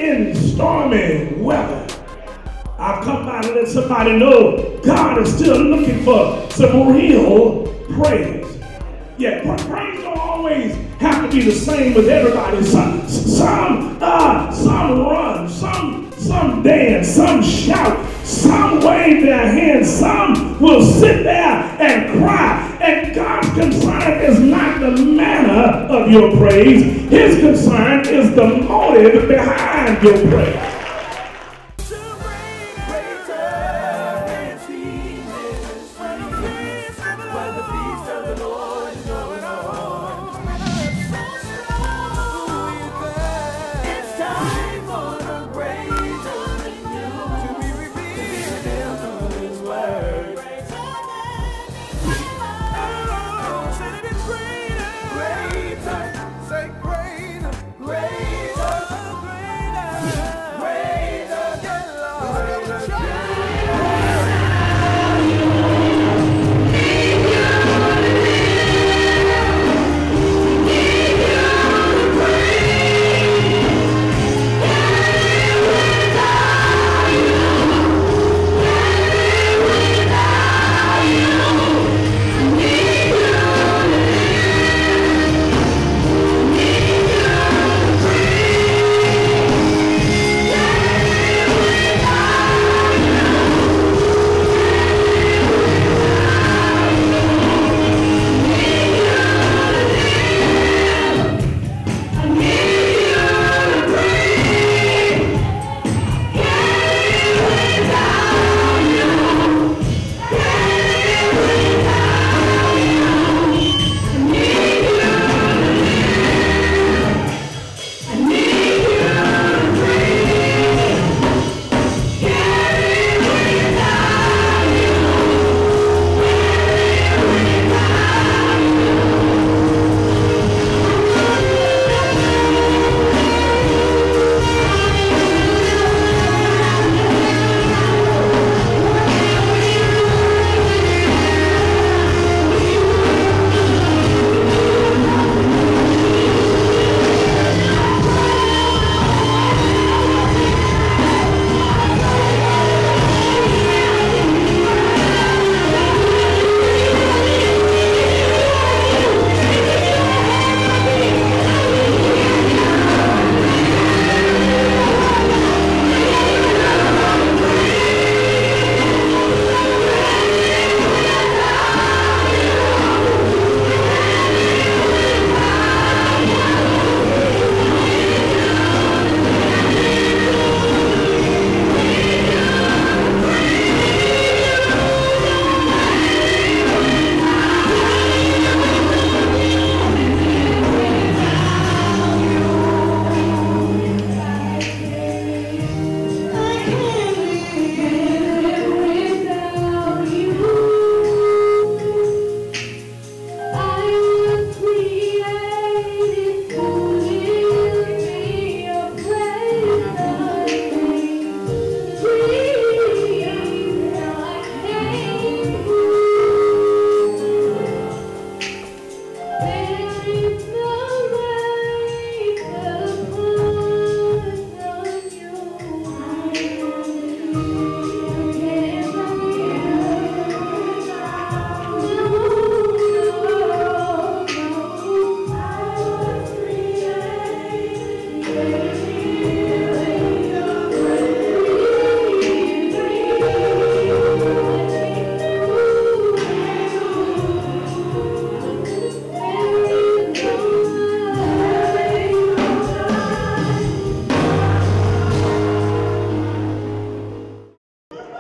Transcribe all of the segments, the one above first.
in stormy weather, I've come by to let somebody know God is still looking for some real praise. Yeah, praise don't always have to be the same with everybody. Some run, some dance, some shout, some wave their hands, some will sit there and cry. And God's concern is not the manner of your praise. His concern is the motive behind your praise.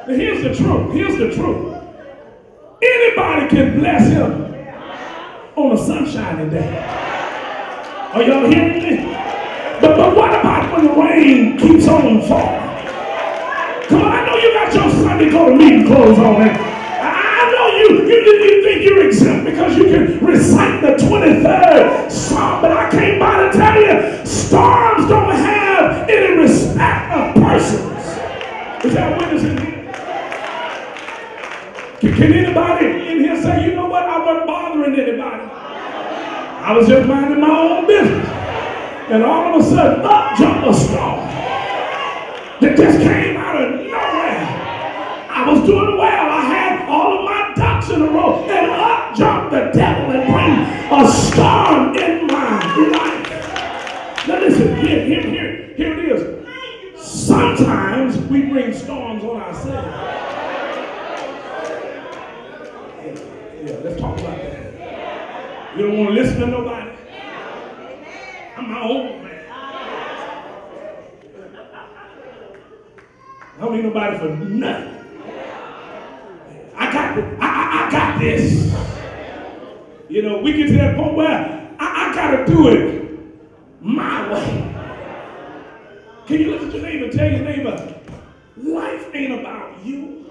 Here's the truth. Here's the truth. Anybody can bless him on a sunshiny day. Are y'all hearing me? But what about when the rain keeps on falling? Come on, I know you got your Sunday go to meeting clothes on. And I know you think you're exempt because you can recite the 23rd Psalm, but I came by to tell you, storms don't have any respect of persons. Is that witness in here? Can anybody in here say, you know what, I wasn't bothering anybody. I was just minding my own business. And all of a sudden, up jumped a storm. that just came out of nowhere. I was doing well. I had all of my ducks in a row, and up jumped the devil and bring a storm in my life. Now listen, here it is. Sometimes we bring storms on ourselves. Yeah, let's talk about that. You don't want to listen to nobody. I'm my own man. I don't need nobody for nothing. I got this. You know, we get to that point where I got to do it my way. Can you look at your neighbor and tell your neighbor, life ain't about you.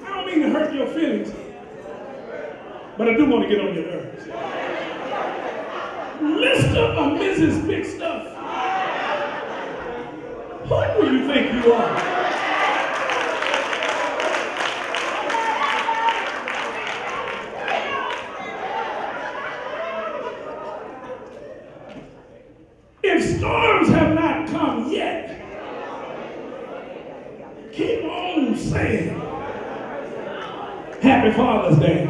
I don't mean to hurt your feelings, but I do want to get on your nerves. Mr. or Mrs. Big Stuff, who do you think you are? If storms have not come yet, keep on saying, Happy Father's Day.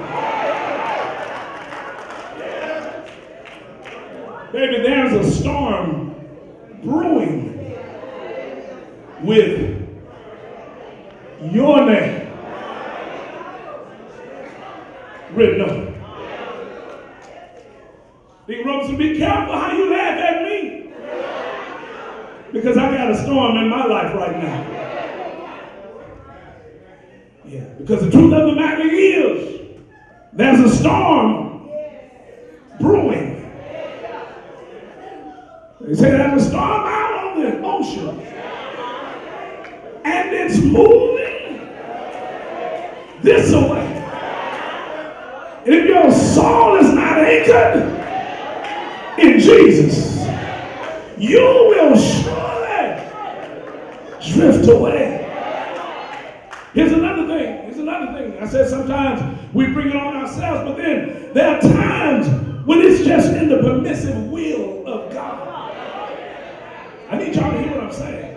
Baby, there's a storm brewing with your name written on it. Big Robinson, be careful how you laugh at me, because I got a storm in my life right now. Yeah, because the truth of the matter is, there's a storm brewing. They say there's a storm out on the ocean, and it's moving this way. And if your soul is not anchored in Jesus, you will surely drift away. Here's another thing. I said sometimes we bring it on ourselves, but then there are times when it's just in the permissive will of God. I need y'all to hear what I'm saying.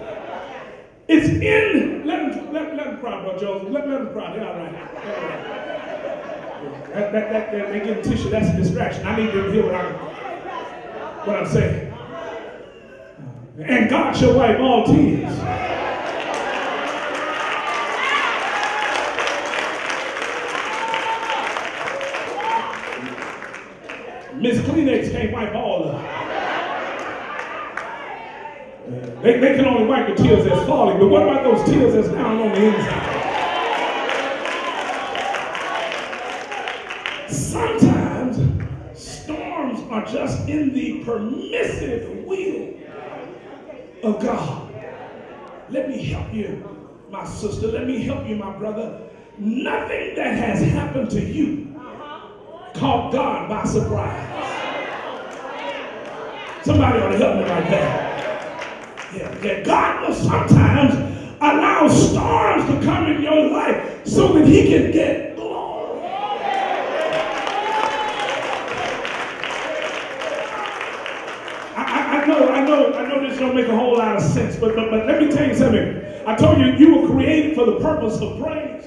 It's in, let them cry, Brother Joseph. Let them cry. They're all right. They give tissue. That's a distraction. I need them to hear what I'm saying. And God shall wipe all tears. Miss Kleenex can't wipe all of it. They can only wipe the tears that's falling, but what about those tears that's down on the inside? Sometimes storms are just in the permissive will of God. Let me help you, my sister. Let me help you, my brother. Nothing that has happened to you caught God by surprise. Somebody ought to help me like that. Yeah, God will sometimes allow storms to come in your life so that he can get glory. I know this don't make a whole lot of sense, but let me tell you something. I told you, you were created for the purpose of praise.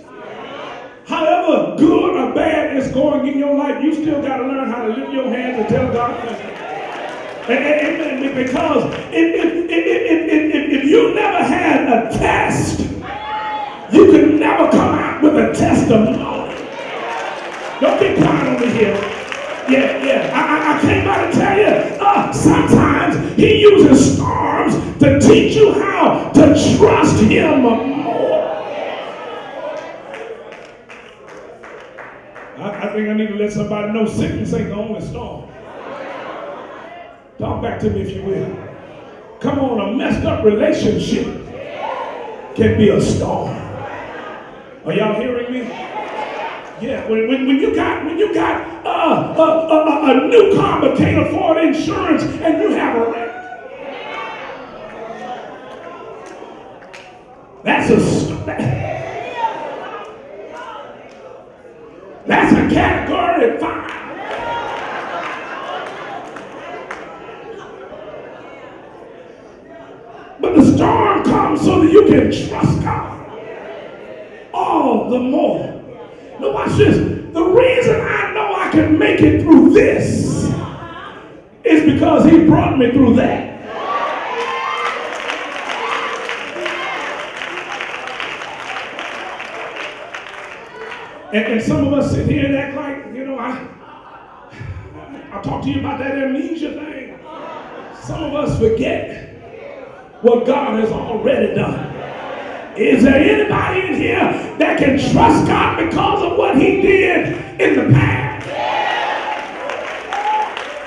However good or bad is going in your life, you still got to learn how to lift your hands and tell God thank you. Amen. Because if you never had a test, you can never come out with a testimony. Don't get quiet over here. Yeah. I came by to tell you, sometimes he uses storms to teach you how to trust him more. I think I need to let somebody know sickness ain't the only storm. Talk back to me if you will. Come on, a messed up relationship can be a storm. Are y'all hearing me? Yeah, when you got a new car but can't afford insurance and you have a wreck. That's a category 5. you can trust God all the more. Now watch this. The reason I know I can make it through this is because he brought me through that. And some of us sit here and act like, you know, I talked to you about that amnesia thing. Some of us forget what God has already done. Is there anybody in here that can trust God because of what he did in the past?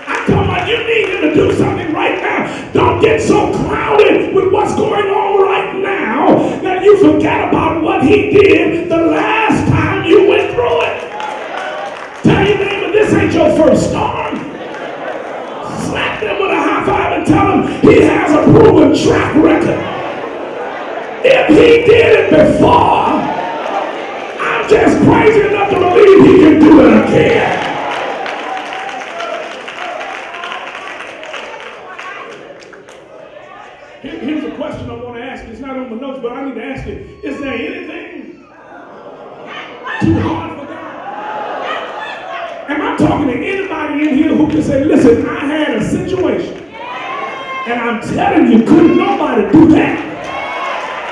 I'm talking about you need him to do something right now. Don't get so clouded with what's going on right now that you forget about what he did the last time you went through it. Tell your neighbor, this ain't your first storm. Slap them with a high five and tell them he has a proven track record. If he did it before, I'm just crazy enough to believe he can do it again. Here's a question I want to ask you. It's not on the notes, but I need to ask you. Is there anything too hard for God? Am I talking to anybody in here who can say, listen, I had a situation, and I'm telling you, couldn't nobody do that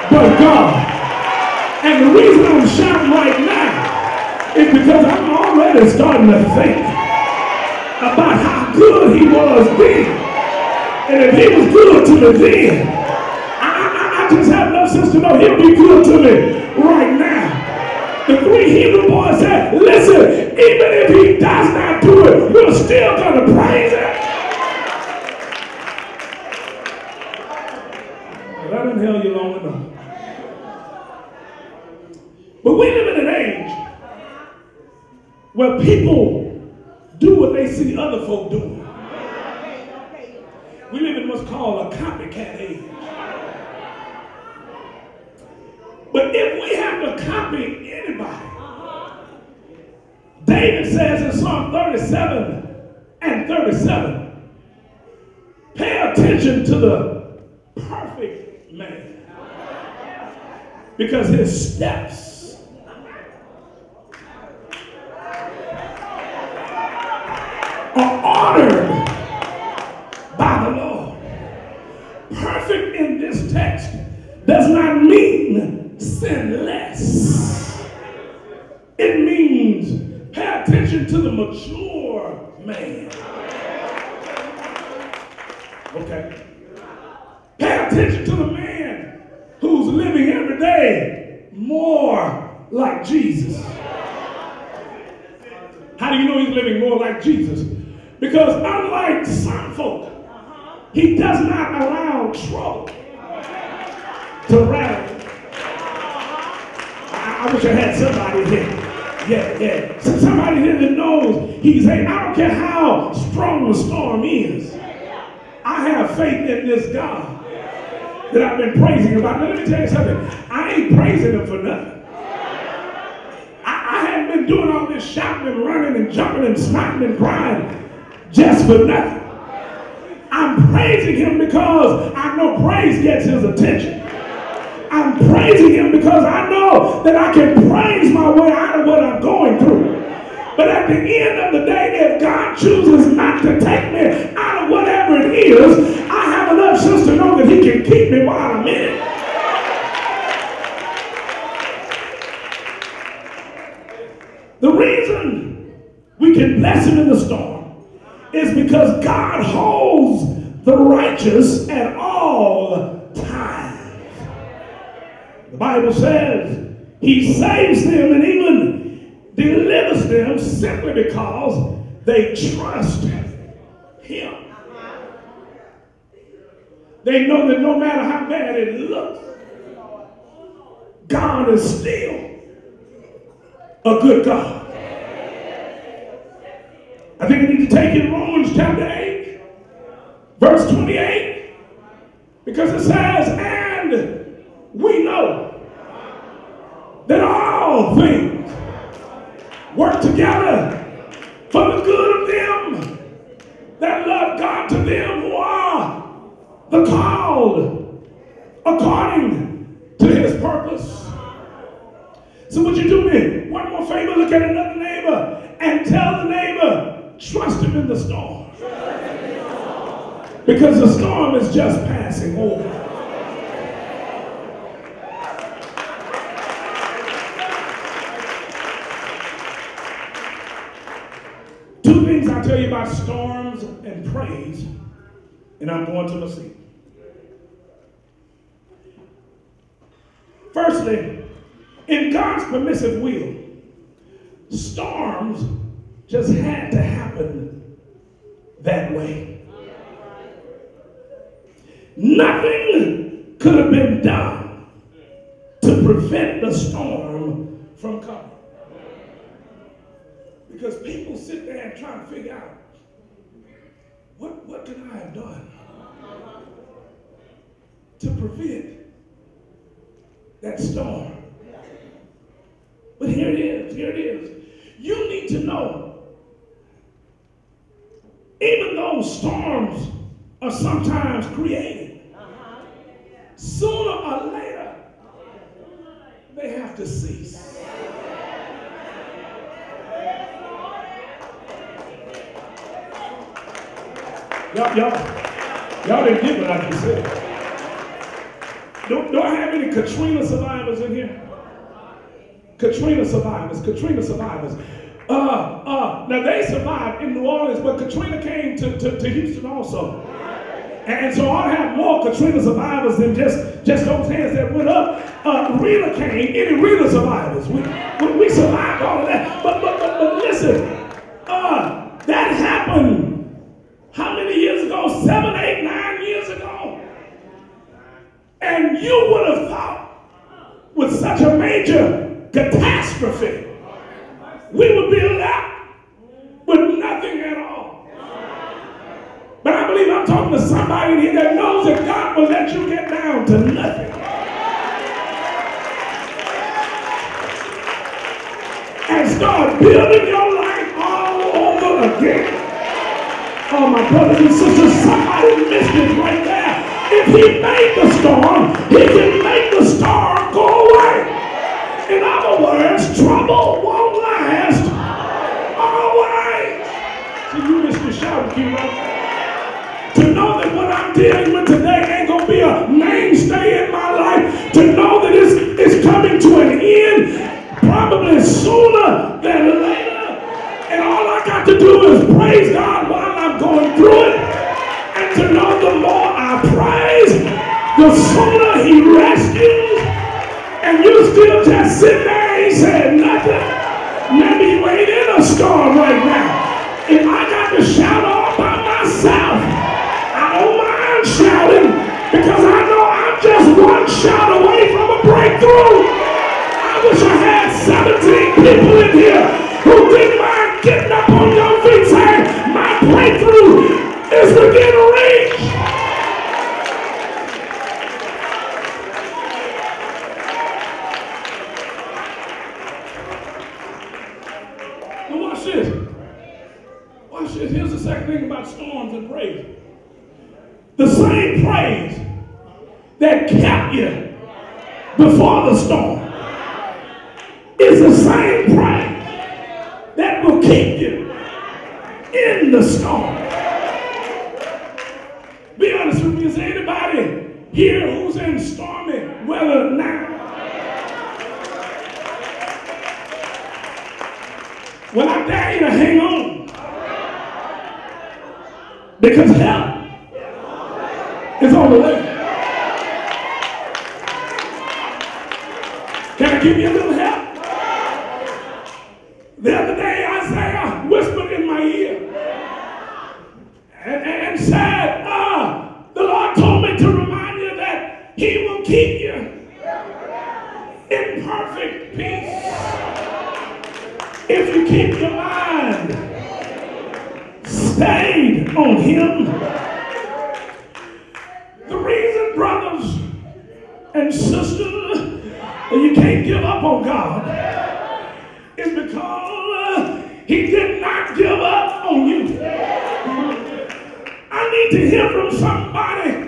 but God. And the reason I'm shouting right now is because I'm already starting to think about how good he was then. And if he was good to me then, I just have enough sense to know he'll be good to me right now. The three Hebrew boys said, listen, even if he does not do it, we're still going to praise him. But I didn't held you long enough. But we live in an age where people do what they see other folk doing. We live in what's called a copycat age. But if we have to copy anybody, David says in Psalm 37 and 37, pay attention to the perfect man, because his steps are ordered by the Lord. Perfect in this text does not mean sinless. It means pay attention to the mature man. Okay. Pay attention to the man who's living every day more like Jesus. How do you know he's living more like Jesus? Because unlike some folk, he does not allow trouble to rattle. I wish I had somebody here. Yeah. Somebody here that knows he's saying, I don't care how strong the storm is. I have faith in this God that I've been praising about. Now, let me tell you something. I ain't praising him for nothing. I haven't been doing all this shouting and running and jumping and snotting and crying just for nothing. I'm praising him because I know praise gets his attention. I'm praising him because I know that I can praise my way out of what I'm going through. But at the end of the day, if God chooses not to take me out of whatever it is, I have enough sense to know that he can keep me while I'm in it. The reason we can bless him in the storm is because God holds the righteous at all times. The Bible says he saves them and even delivers them simply because they trust him. They know that no matter how bad it looks, God is still a good God. I think I need to take in Romans chapter 8, verse 28, because it says, and we know that all things work together for the good of them that love God, to them who are the called according So would you do me one more favor? Look at another neighbor and tell the neighbor, trust him in the storm. Because the storm is just passing over. Two things I'll tell you about storms and praise, and I'm going to my seat. Firstly, in God's permissive will, storms just had to happen that way. Nothing could have been done to prevent the storm from coming. Because people sit there and try to figure out, what could I have done to prevent that storm? But here it is, here it is. You need to know, even though storms are sometimes created, sooner or later, they have to cease. Y'all didn't get what I just said. Do I have any Katrina survivors in here? Katrina survivors. Now they survived in New Orleans, but Katrina came to Houston also. And so I have more Katrina survivors than just those hands that went up. Rita came, any Rita survivors. We survived all of that. But listen, that happened how many years ago? 7, 8, 9 years ago. And you would have thought with such a major catastrophe, we would be left with nothing at all. But I believe I'm talking to somebody here that knows that God will let you get down to nothing. And start building your life all over again. Oh, my brothers and sisters, somebody missed it right there. If he made the storm, he can make the storm go away. In other words, trouble won't last always. So you missed the shout cue right there. To know that what I'm dealing with today ain't going to be a mainstay in my life. To know that it's coming to an end probably sooner than later. And all I got to do is praise God while I'm going through it. And to know the more I praise, the sooner he rescues. And you still just sit there and ain't saying nothing. Maybe you ain't in a storm right now. If I got to shout all by myself, I don't mind shouting because I know I'm just one shout away from a breakthrough. I wish I had 17 people in here who didn't mind getting up on your feet saying, my breakthrough is within reach. Now watch this. Watch this. Here's the second thing about storms and praise. The same praise that kept you before the storm is the same praise that will keep you in the storm. Be honest with me, is there anybody here who's in stormy weather now? Well, I dare you to hang on. Because help is on the way. Can I give you a little help? The other day, Isaiah whispered in my ear and said, the Lord told me to remind you that he will keep you in perfect peace if you keep your mind stayed on him. The reason, brothers and sisters, that you can't give up on God is because he did not give up on you. I need to hear from somebody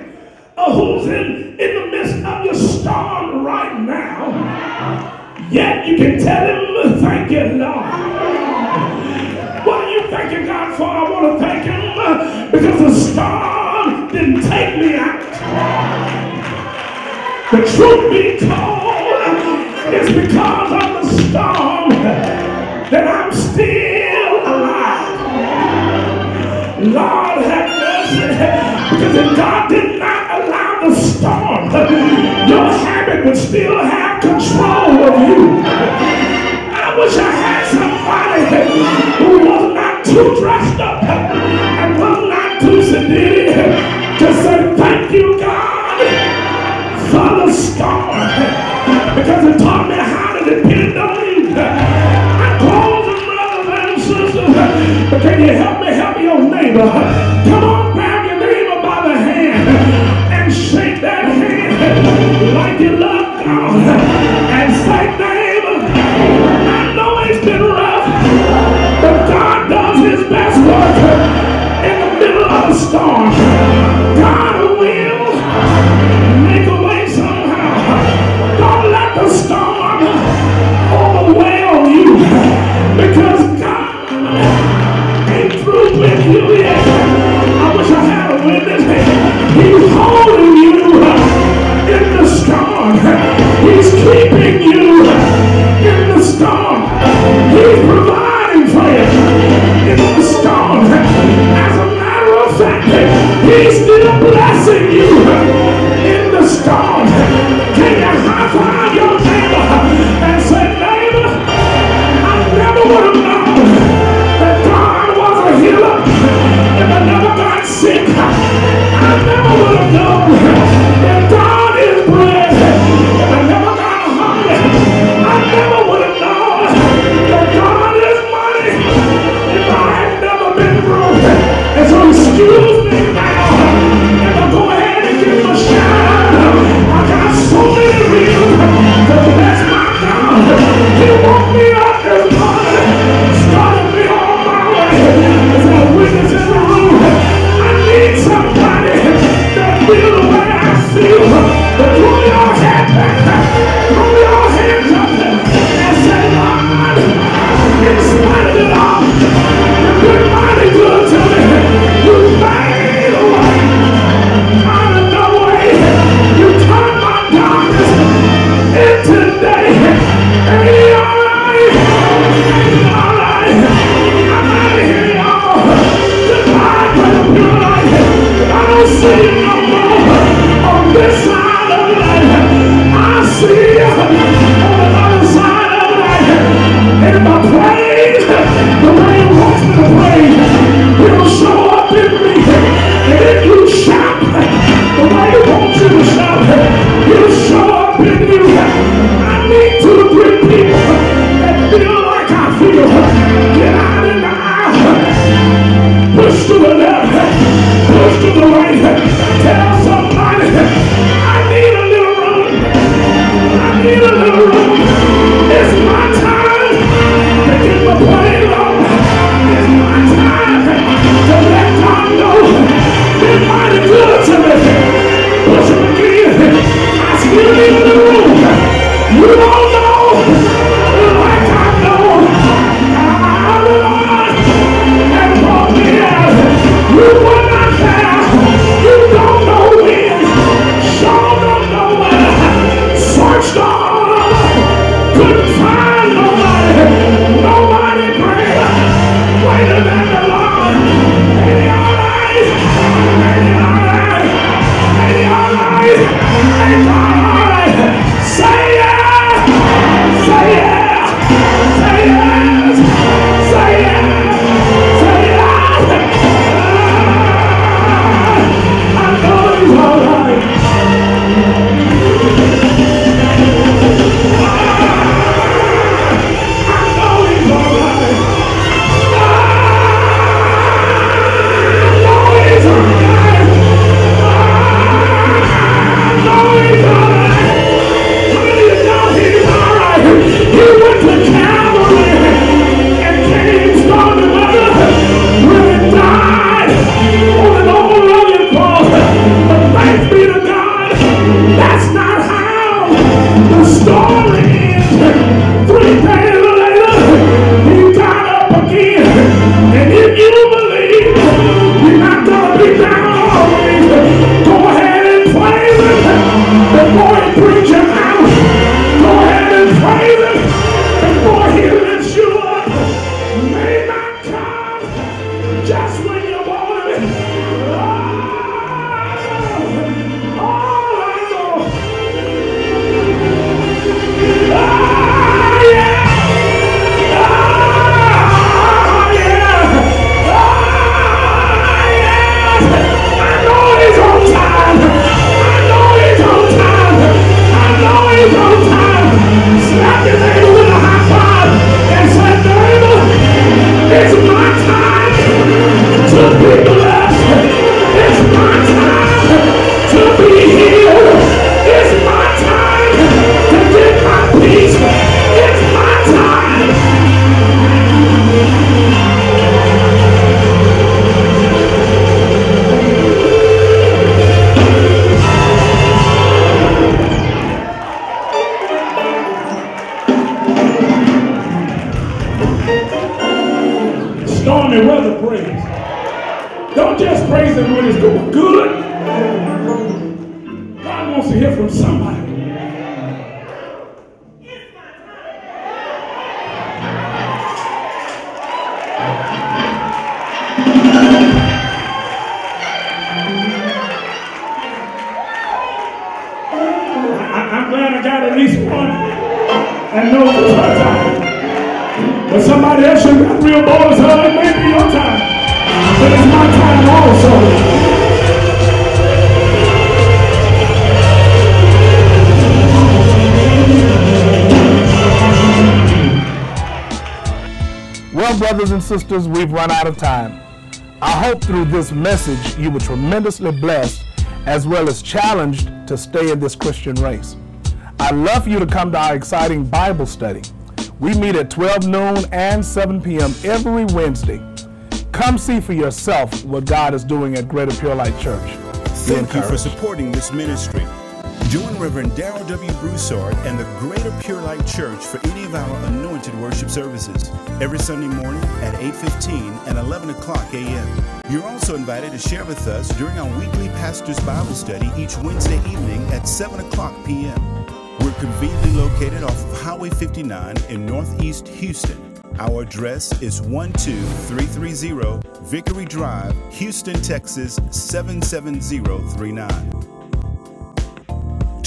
who's in the midst of your storm right now. Yet you can tell him, thank you, Lord. What are you thanking God for? I want to thank him because the storm didn't take me out. The truth be told, it's because of the storm that I'm still alive. Lord have mercy, because if God did not allow the storm, your habit would still have control of you. I wish I had somebody who was not too dressed up and was not too sedated to say thank you, God, for the storm, because it taught me how to depend on you. I'm closing, brothers and sisters, but can you help your neighbor? Come on, grab your neighbor by the hand and shake that hand like you love God and say, neighbor, I know it's been rough, but God does his best work in the middle of the storm. God will make a way somehow. Don't let the storm overwhelm you, because God ain't through with you yet. I wish I had stormy weather praise. Don't just praise him when it's going good. God wants to hear from somebody. I'm glad I got at least one and knows it's her time. But somebody else should got real bold as hell. It may be your time, but it's my time also. Well, brothers and sisters, we've run out of time. I hope through this message you were tremendously blessed as well as challenged to stay in this Christian race. I'd love for you to come to our exciting Bible study. We meet at 12 noon and 7 p.m. every Wednesday. Come see for yourself what God is doing at Greater Pure Light Church. Thank you for supporting this ministry. Join Reverend Darrell W. Broussard and the Greater Pure Light Church for any of our anointed worship services every Sunday morning at 8:15 and 11 o'clock a.m. You're also invited to share with us during our weekly Pastor's Bible Study each Wednesday evening at 7 o'clock p.m. We're conveniently located off of Highway 59 in Northeast Houston. Our address is 12330 Vickery Drive, Houston, Texas 77039.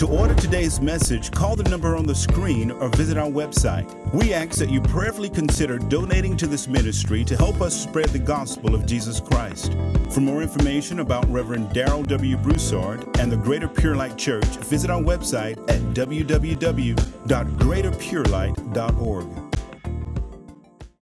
To order today's message, call the number on the screen or visit our website. We ask that you prayerfully consider donating to this ministry to help us spread the gospel of Jesus Christ. For more information about Reverend Darrell W. Broussard and the Greater Pure Light Church, visit our website at www.greaterpurelight.org.